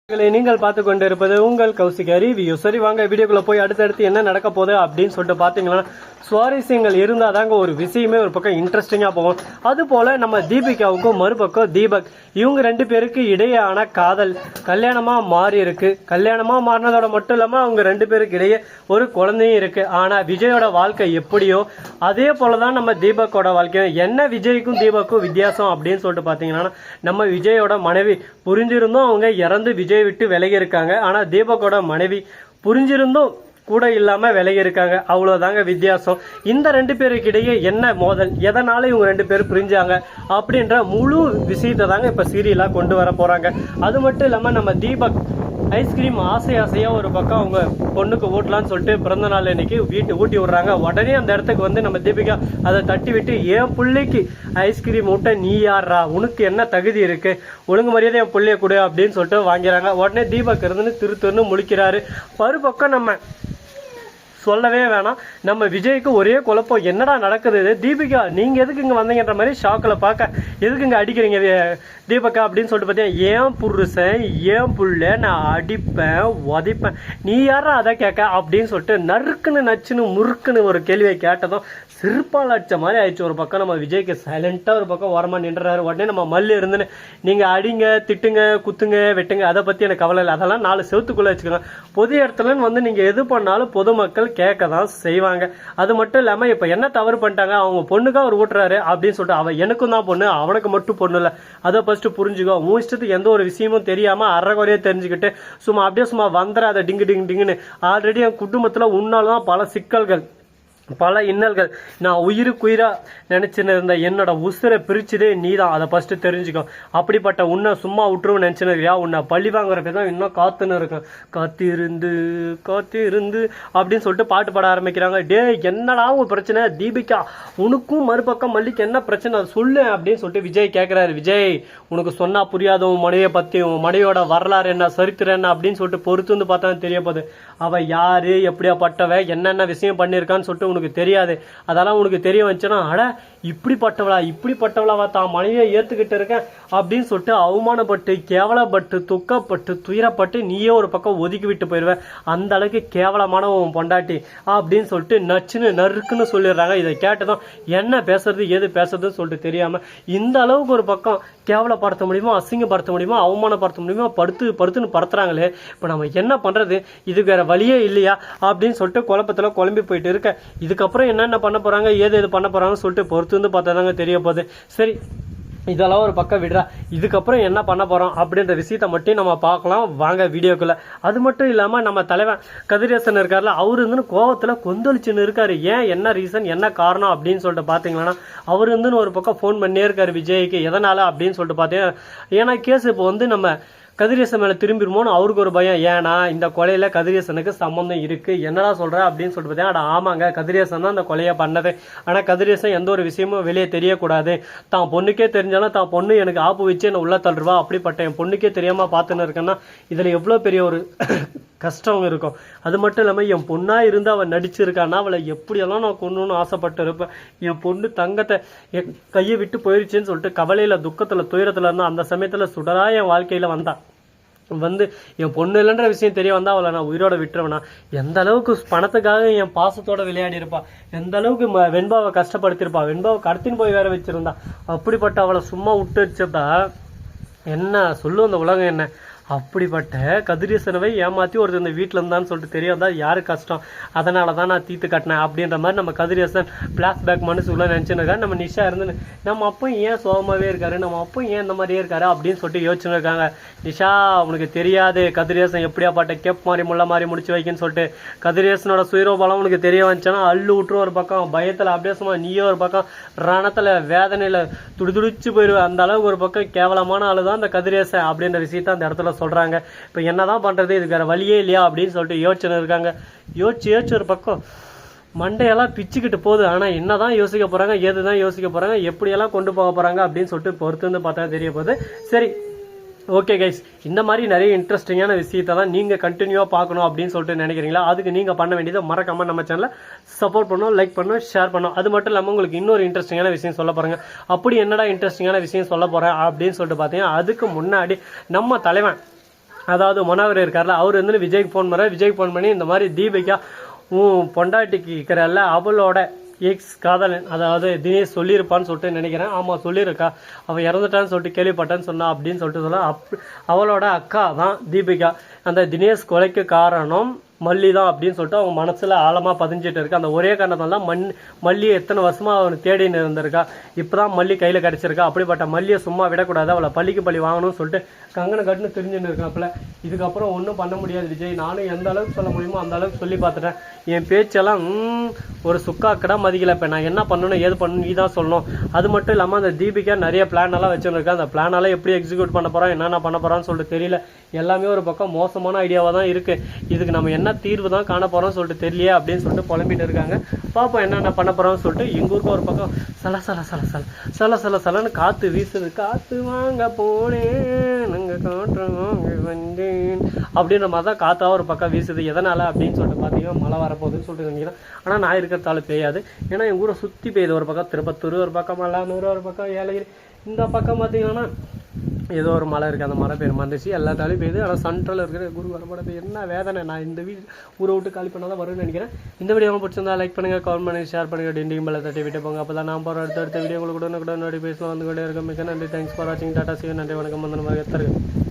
நீங்கள் பார்த்து கொண்டு இருப்பது உங்கள் கௌசிகா ரிவ்யூ. சரி வாங்க வீடியோக்குள்ள போய் அடுத்தடுத்து என்ன நடக்க போகுது அப்படின்னு சொல்லிட்டு பாத்தீங்கன்னா, சுவாரஸ்யங்கள் இருந்தால் தாங்க ஒரு விஷயமே ஒரு பக்கம் இன்ட்ரெஸ்டிங்காக போகும். அதுபோல் நம்ம தீபிகாவுக்கும் மறுபக்கம் தீபக், இவங்க ரெண்டு பேருக்கு இடையேயான காதல் கல்யாணமாக மாறி இருக்கு. கல்யாணமாக மாறினதோட மட்டும் இல்லாமல் அவங்க ரெண்டு பேருக்கு இடையே ஒரு குழந்தையும் இருக்கு. ஆனால் விஜயோட வாழ்க்கை எப்படியோ அதே போல தான் நம்ம தீபக்கோட வாழ்க்கையும். என்ன விஜய்க்கும் தீபக்கும் வித்தியாசம் அப்படின்னு சொல்லிட்டு பார்த்தீங்கன்னா, நம்ம விஜயோட மனைவி புரிஞ்சிருந்தும் அவங்க இறந்து விஜய் விட்டு விலகி இருக்காங்க. ஆனால் தீபக்கோட மனைவி புரிஞ்சிருந்தும் கூட இல்லாம விலகி இருக்காங்க. அவ்வளவுதாங்க வித்தியாசம். இந்த ரெண்டு பேருக்கு இடையே என்ன மோதல், எதனால இவங்க ரெண்டு பேரும் பிரிஞ்சாங்க அப்படின்ற முழு விஷயத்தை தாங்க இப்ப சீரியலா கொண்டு வர போறாங்க. அது மட்டும் இல்லாம நம்ம தீபக் ஐஸ்கிரீம் ஆசையா ஒரு பக்கம் அவங்க பொண்ணுக்கு ஊட்டலான்னு சொல்லிட்டு பிறந்த நாள் இன்னைக்கு ஊட்டி விடுறாங்க. உடனே அந்த இடத்துக்கு வந்து நம்ம தீபிகா அதை தட்டி விட்டு, என் பிள்ளைக்கு ஐஸ்கிரீம் ஊட்ட நீ யாரா, உனக்கு என்ன தகுதி இருக்கு, ஒழுங்கு மரியாதை என் பிள்ளைய கொடு அப்படின்னு சொல்லிட்டு வாங்கிறாங்க. உடனே தீபக் இருந்து திரு முழிக்கிறாரு. மறுபக்கம் நம்ம சொல்லவே வேணாம், நம்ம விஜய்க்கு ஒரே குழப்பம், என்னடா நடக்குது, தீபிகா நீங்க எதுக்கு இங்க வந்தீங்கன்ற மாதிரி ஷாக்கில் பார்க்க, எதுக்கு இங்க அடிக்கிறீங்க தீபக்கா அப்படின்னு சொல்லிட்டு பார்த்தீங்கன்னா, ஏன் புருஷன் ஏன் புள்ள நான் அடிப்பேன் உதைப்பேன், நீ யாரா அதை கேட்க அப்படின்னு சொல்லிட்டு நறுக்குன்னு நச்சுன்னு முறுக்குன்னு ஒரு கேள்வியை கேட்டதும் சிறுப்பால் அடிச்ச மாதிரி ஆயிடுச்சு. ஒரு பக்கம் நம்ம விஜய்க்கு சைலண்டா ஒரு பக்கம் ஓரமா நின்றாரு. உடனே நம்ம மல்லு இருந்துன்னு, நீங்க அடிங்க திட்டுங்க குத்துங்க வெட்டுங்க அதை பத்தி எனக்கு கவலை இல்லை, அதெல்லாம் 4 செவத்துக்குள்ள வச்சுக்கோங்க. பொது இடத்துலன்னு வந்து நீங்க எது பண்ணாலும் பொதுமக்கள் கேட்க தான் செய்வாங்க. அது மட்டும் இல்லாம இப்ப என்ன தவறு பண்ணிட்டாங்க, அவங்க பொண்ணுக்கா அவர் ஊட்டுறாரு அப்படின்னு சொல்லிட்டு, அவன் எனக்கும் தான் பொண்ணு அவனுக்கு மட்டும் பொண்ணு இல்லை, அதை ஃபர்ஸ்ட் புரிஞ்சுக்கோ. உன் இஷ்டத்துக்கு எந்த ஒரு விஷயமும் தெரியாம அறகுறையே தெரிஞ்சுக்கிட்டு சும்மா அப்படியே சும்மா வந்துடாத டிங்குன்னு. ஆல்ரெடி என் குடும்பத்துல உன்னால்தான் பல சிக்கல்கள் பல இன்னல்கள், நான் உயிருக்குயிரா நினைச்சுன்னு இருந்த என்னோட உசுரை பிரிச்சுதே நீ தான், அதை ஃபர்ஸ்ட் தெரிஞ்சுக்கோ. அப்படிப்பட்ட உன்னை சும்மா விட்டுருவும் நினைச்சுன்னு இருக்கியா, உன்னை பழி வாங்குறப்ப தான் இன்னும் காத்துன்னு இருக்கேன், காத்திருந்து அப்படின்னு சொல்லிட்டு பாட்டு பாட ஆரம்பிக்கிறாங்க. டே என்னடா ஒரு பிரச்சனை தீபிகா, உனக்கும் மறுபக்கம் மல்லிக்கு என்ன பிரச்சனை சொல்லு அப்படின்னு சொல்லிட்டு விஜய் கேட்கிறாரு. விஜய் உனக்கு சொன்னா புரியாத உன் மனைவியை பத்தியும் மனைவியோட வரலாறு என்ன சரித்திரம் என்ன அப்படின்னு சொல்லிட்டு பொறுத்து வந்து பார்த்தா தெரிய போகுது. அவ யாரு எப்படியாப்பட்டவ என்னென்ன விஷயம் பண்ணியிருக்கான்னு சொல்லிட்டு உனக்கு தெரியாது. அதெல்லாம் உனக்கு தெரிய வந்துச்சுன்னா, அட இப்படிப்பட்டவளாவா தான் மனைவியை ஏத்துக்கிட்டு இருக்கேன் அப்படின்னு சொல்லிட்டு அவமானப்பட்டு கேவலப்பட்டு துக்கப்பட்டு துயரப்பட்டு நீயே ஒரு பக்கம் ஒதுக்கி விட்டு போயிடுவேன். அந்த அளவுக்கு கேவலமான உன் பொண்டாட்டி அப்படின்னு சொல்லிட்டு நச்சுன்னு நறுக்குன்னு சொல்லிடுறாங்க. இதை கேட்டதும் என்ன பேசுறது ஏது பேசுறதுன்னு சொல்லிட்டு தெரியாம இந்த அளவுக்கு ஒரு பக்கம் கேவலப்படுத்த முடியுமோ அசிங்கப்படுத்த முடியுமோ அவமானப்படுத்த முடியுமோ படுத்துன்னு படுத்துறாங்களே, இப்ப நம்ம என்ன பண்றது, இது வேற வழியே இல்லையா அப்படின்னு சொல்லிட்டு குழப்பத்துல குழம்பி போயிட்டு இருக்க. இதுக்கப்புறம் என்னென்ன பண்ண போறாங்க ஏது பண்ண போறாங்கன்னு சொல்லிட்டு பொறுத்து வந்து பார்த்தாதாங்க தெரிய போகுது. சரி இதெல்லாம் ஒரு பக்கம் விடுறா, இதுக்கப்புறம் என்ன பண்ண போறோம் அப்படின்ற விஷயத்த மட்டும் நம்ம பார்க்கலாம் வாங்க வீடியோக்குள்ள. அது மட்டும் இல்லாம நம்ம தலைவன் கதிரேசன் இருக்காருல, அவரு இருந்து கோவத்துல கொந்தளிச்சுன்னு இருக்காரு. ஏன் என்ன ரீசன் என்ன காரணம் அப்படின்னு சொல்லிட்டு பாத்தீங்கன்னா, அவரு இருந்து ஒரு பக்கம் போன் பண்ணே இருக்காரு விஜய்க்கு. எதனால அப்படின்னு சொல்லிட்டு பாத்தீங்கன்னா, ஏன்னா கேஸ் இப்போ வந்து நம்ம கதிரேசன் மேல திரும்பிடுமோன்னு அவருக்கு ஒரு பயம். ஏன்னா இந்த கொலையில கதிரேசனுக்கு சம்பந்தம் இருக்கு, என்னடா சொல்ற அப்படின்னு சொல்லிட்டு பார்த்தேன். ஆமாங்க கதிரேசன் தான் அந்த கொலையை பண்ணது. ஆனா கதிரேசன் எந்த ஒரு விஷயமும் வெளியே தெரியக்கூடாது, தான் பொண்ணுக்கே தெரிஞ்சாலும் தான் பொண்ணு எனக்கு ஆப்பு வச்சு என்ன உள்ள தள்ளுவா, அப்படிப்பட்ட என் பொண்ணுக்கே தெரியாம பாத்துன்னு இருக்கேன்னா இதுல எவ்வளவு பெரிய ஒரு கஷ்டம் இருக்கும். அது மட்டும் இல்லாம என் பொண்ணா இருந்து அவன் நடிச்சிருக்கான்னா அவளை எப்படியெல்லாம் நான் கொண்டுன்னு ஆசைப்பட்டு இருப்பேன். என் பொண்ணு தங்கத்தை என் கையை விட்டு போயிருச்சுன்னு சொல்லிட்டு கவலையில துக்கத்துல துயரத்துல இருந்தா அந்த சமயத்துல சுடரா என் வாழ்க்கையில வந்தான் வந்து என் பொண்ணு இல்லைன்ற விஷயம் தெரிய வந்தா அவளை நான் உயிரோட விட்டுருவேனா. எந்த அளவுக்கு பணத்துக்காக என் பாசத்தோட விளையாடி இருப்பா, எந்த அளவுக்கு வெண்பாவை கஷ்டப்படுத்திருப்பா, வெண்பாவை கடத்தின்னு போய் வேற வச்சிருந்தா. அப்படிப்பட்ட அவளை சும்மா விட்டு வச்சதா என்ன சொல்லும் அந்த உலகம் என்ன. அப்படிப்பட்ட கதிரேசனவை ஏமாத்தி ஒருத்தர் இந்த வீட்டில் இருந்தான்னு சொல்லிட்டு தெரியாதா யாரு கஷ்டம், அதனால தான் நான் தீர்த்து கட்டினேன் அப்படின்ற மாதிரி நம்ம கதிரேசன் பிளாஷ்பேக் மனசுக்குள்ள நினைச்சுன்னு நம்ம நிஷா இருந்து நம்ம அப்போ ஏன் சோகமாவே இருக்காரு, நம்ம அப்போ ஏன் இந்த மாதிரியே இருக்காரு அப்படின்னு சொல்லிட்டு யோசிச்சுன்னு இருக்காங்க. நிஷா உனக்கு தெரியாது கதிரேசன் எப்படியாப்பட்ட கேப் மாதிரி முள்ள மாதிரி முடிச்சு வைக்கன்னு சொல்லிட்டு, கதிரேசனோட சுயரோபலம் உனக்கு தெரிய வந்துச்சுன்னா அள்ளு விட்டுரும் ஒரு பக்கம் பயத்துல அப்படியே சும்மா நீயே ஒரு பக்கம் ரணத்துல வேதனையில துடிச்சு போயிடுவேன். அந்த அளவுக்கு ஒரு பக்கம் கேவலமான ஆளுதான் அந்த கதிரேசன் அப்படின்ற விஷயத்த அந்த இடத்துல சொல்றாங்க. இப்ப என்னதான் பண்றது, இதுக்கு வேற வழியே இல்லையா அப்படின்னு சொல்லிட்டு யோசிச்சுன்னு இருக்காங்க. யோசிச்சு ஒரு பக்கம் மண்டையெல்லாம் பிச்சுக்கிட்டு போகுது. ஆனா என்னதான் யோசிக்க போறாங்க ஏதுதான் யோசிக்க போறாங்க எப்படியெல்லாம் கொண்டு போக போறாங்க அப்படின்னு சொல்லிட்டு பொறுத்து வந்து பார்த்தா தெரிய போகுது. சரி ஓகே கைஸ், இந்த மாதிரி நிறைய இன்ட்ரெஸ்டிங்கான விஷயத்தான் நீங்க கண்டினியூவா பார்க்கணும் அப்படின்னு சொல்லிட்டு நினைக்கிறீங்களா, அதுக்கு நீங்க பண்ண வேண்டியது மறக்காம நம்ம சேனலை சப்போர்ட் பண்ணணும், லைக் பண்ணணும், ஷேர் பண்ணணும். அது மட்டும் இல்லாமல் உங்களுக்கு இன்னொரு இன்ட்ரெஸ்டிங்கான விஷயம் சொல்ல போறாங்க. அப்படி என்னடா இன்ட்ரெஸ்டிங்கான விஷயம் சொல்ல போறேன் அப்படின்னு சொல்லிட்டு பார்த்தீங்கன்னா, அதுக்கு முன்னாடி நம்ம தலைவன் அதாவது மனோகர் இருக்கார்ல, அவர் வந்து விஜய்க்கு ஃபோன் பண்ணுறாரு. விஜய்க்கு ஃபோன் பண்ணி இந்த மாதிரி தீபிகா பொண்டாட்டிக்கு இருக்கிறல்ல அவளோட எக்ஸ் காதலன் அதாவது தினேஷ் சொல்லியிருப்பான்னு சொல்லிட்டு நினைக்கிறேன். ஆமாம் சொல்லியிருக்கா, அவள் இறந்துட்டான்னு சொல்லிட்டு கேள்விப்பட்டேன்னு சொன்னா அப்படின்னு சொல்லிட்டு சொல்ல அவளோட அக்கா தான் தீபிகா. அந்த தினேஷ் கொலைக்கு காரணம் மல்லி தான் அப்படின்னு சொல்லிட்டு அவங்க மனசில் ஆழமாக பதிஞ்சிட்டு இருக்கு. அந்த ஒரே காரணத்தால் தான் மல்லியை எத்தனை வருஷமாக அவனுக்கு தேடின்னு இருந்திருக்கா. இப்போ தான் மல்லி கையில் கிடச்சிருக்கா. அப்படிப்பட்ட மல்லியை சும்மா விடக்கூடாது, அவளை பள்ளிக்கு பள்ளி வாங்கணும்னு சொல்லிட்டு கங்கனை கட்டுன்னு தெரிஞ்சுன்னு இருக்காப்புல. இதுக்கப்புறம் ஒன்றும் பண்ண முடியாது விஜய். நானும் எந்த அளவுக்கு சொல்ல முடியுமோ அந்த அளவுக்கு சொல்லி பார்த்துட்டேன். என் பேச்செல்லாம் ஒரு சுக்காக்கடா மதிக்கல. இப்போ நான் என்ன பண்ணணும் ஏது பண்ணணும் நீ தான் சொல்லணும். அது மட்டும் இல்லாமல் அந்த தீபிகா நிறைய பிளான் எல்லாம் வச்சுருக்கேன். அந்த பிளானெல்லாம் எப்படி எக்ஸிக்யூட் பண்ண போகிறோம் என்னென்ன பண்ண போகிறான்னு சொல்லிட்டு தெரியல. எல்லாமே ஒரு பக்கம் மோசமான ஐடியாவாக தான் இருக்குது. இதுக்கு நம்ம என்ன தீர்வு தான் காண போகிறோம்னு சொல்லிட்டு தெரியலையே அப்படின்னு சொல்லிட்டு புலம்பிட்டு இருக்காங்க. பாப்போம் என்னென்ன பண்ண போகிறோம்னு சொல்லிட்டு. எங்கள் ஊருக்கு ஒரு பக்கம் சலன்னு காற்று வீசுது. காற்று வாங்க போனேன் நாங்கள் காற்று வாங்க வந்தேன் அப்படின்ற மாதிரி தான் காற்றாக ஒரு பக்கம் வீசுது. எதனால் அப்படின்னு சொல்லிட்டு பார்த்தீங்கன்னா மழை வரப்போகுதுன்னு சொல்லிட்டு நினைக்கிறேன். ஆனால் நான் இருக்கிறதால பெய்யாது. ஏன்னா எங்கள் ஊரை சுற்றி பெய்யுது. ஒரு பக்கம் திருப்பத்தூர், ஒரு பக்கம் மல்லானூர், ஒரு பக்கம் ஏலகிரி. இந்த பக்கம் பார்த்தீங்கன்னா ஏதோ ஒரு மலை இருக்குது. அந்த மழை பெய்யுற வந்துச்சு எல்லாத்தாலையும் பெய்யுது. ஆனால் சென்ட்ரல் இருக்கிற குரு வரப்பட என்ன வேதனை. நான் இந்த ஊரை விட்டு காலி பண்ணால் தான் வரும்னு நினைக்கிறேன். இந்த வீடியோ பிடிச்சிருந்தா லைக் பண்ணுங்கள், கமெண்ட் பண்ணுங்கள், ஷேர் பண்ணுங்கள், டிண்டிங் பெல்லை தட்டி விட்டு போங்க. அப்போ தான் நான் போகிற அடுத்த வீடியோ உங்களுக்கு கூட நோட்டிஃபிகேஷன் வந்து கொண்டே இருக்கும். மிக நன்றி. தேங்க்ஸ் ஃபார் வாட்சிங். Tata C you. நன்றி, வணக்கம், வந்தனம், எத்தருக்கு.